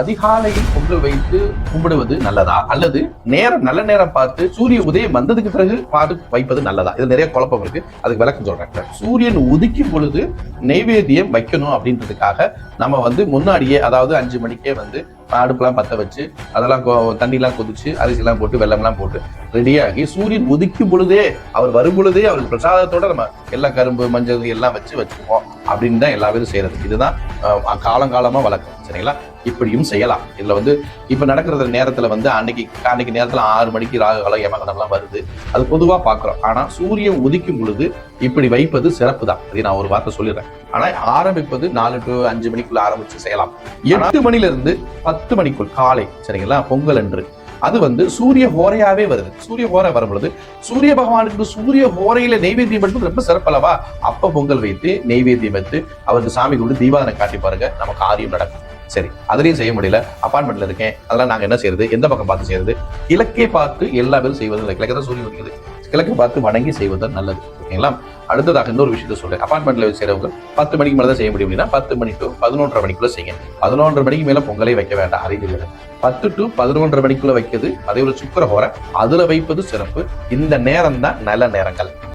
அதிகாலையில் பொங்கல் வைத்து கும்பிடுவது நல்லதா, அல்லது நல்ல நேரம் பார்த்து சூரிய உதயம் வந்ததுக்கு பிறகு பார்த்து வைப்பது நல்லதா? இது நிறைய குழப்பம் இருக்கு, அதுக்கு விளக்கம் சொல்றேன். சூரியன் உதிக்கும் பொழுது நெய்வேத்தியம் வைக்கணும் அப்படின்றதுக்காக நம்ம முன்னாடியே, அதாவது 5 மணிக்கே அடுப்புலாம் பற்ற வச்சு அதெல்லாம் தண்ணிலாம் கொதிச்சு அரிசிலாம் போட்டு வெள்ளம்லாம் போட்டு ரெடியாகி சூரியன் உதிக்கும் பொழுதே அவர் வரும் பொழுதே அவருக்கு பிரசாதத்தோட நம்ம எல்லாம் கரும்பு மஞ்சள் எல்லாம் வச்சுருவோம் அப்படின்னு தான் எல்லா பேரும் செய்யறது. இதுதான் காலங்காலமா வழக்கம். சரிங்களா? இப்படியும் செய்யலாம். இதுல இப்ப நடக்கிற நேரத்துல அன்னைக்கு நேரத்துல 6 மணிக்கு ராகு காலம் யமகண்டம்லாம் வருது, அது பொதுவா பாக்குறோம். ஆனா சூரியன் உதிக்கும் பொழுது இப்படி வைப்பது சிறப்பு தான். அதை நான் ஒரு வார்த்தை சொல்லிடுறேன். ஆனா ஆரம்பிப்பது 4 to 5 மணிக்குள்ள ஆரம்பிச்சு செய்யலாம். 8 மணில இருந்து 10 மணிக்குள் காலை, சரிங்களா, பொங்கல் அன்று அது சூரிய ஹோரையாவே வருது. சூரிய ஹோரை வரும் பொழுது சூரிய பகவானுக்கு சூரிய ஹோரையில நெய்வேத்தியம் எடுத்து ரொம்ப சிறப்பளவா அப்ப பொங்கல் வைத்து நெய்வேத்தியம் வைத்து அவருக்கு சாமி கொண்டு தீபாவளை காட்டி பாருங்க, நமக்கு காரியம் நடக்கும். சரி, அதுலயும் செய்ய முடியல, அப்பார்ட்மெண்ட்ல இருக்கேன், அதெல்லாம் நாங்க என்ன செய்யறது, எந்த பக்கம் பார்த்து செய்யறது? கிழக்கே பார்த்து எல்லா பேரும் செய்வது இல்லை. கிழக்கு தான் சூரியன் வைக்கிறது, கிழக்கு பார்த்து வணங்கி செய்வது நல்லது. ஓகேங்களா? அடுத்ததாக இன்னொரு விஷயத்த சொல்றேன். அப்பார்ட்மெண்ட்ல செய்யறவங்க 10 மணிக்கு மேல தான் செய்ய முடியும் அப்படின்னா 10 மணி to 11:30 மணிக்குள்ள செய்யுங்க. 11:30 மணிக்கு மேல பொங்கலே வைக்க வேண்டாம். அறிவியல் 10 to 11:30 மணிக்குள்ள வைக்கிறது, அதே ஒரு சுக்கர ஹோரை அதுல வைப்பது சிறப்பு. இந்த நேரம் தான் நல்ல நேரங்கள்.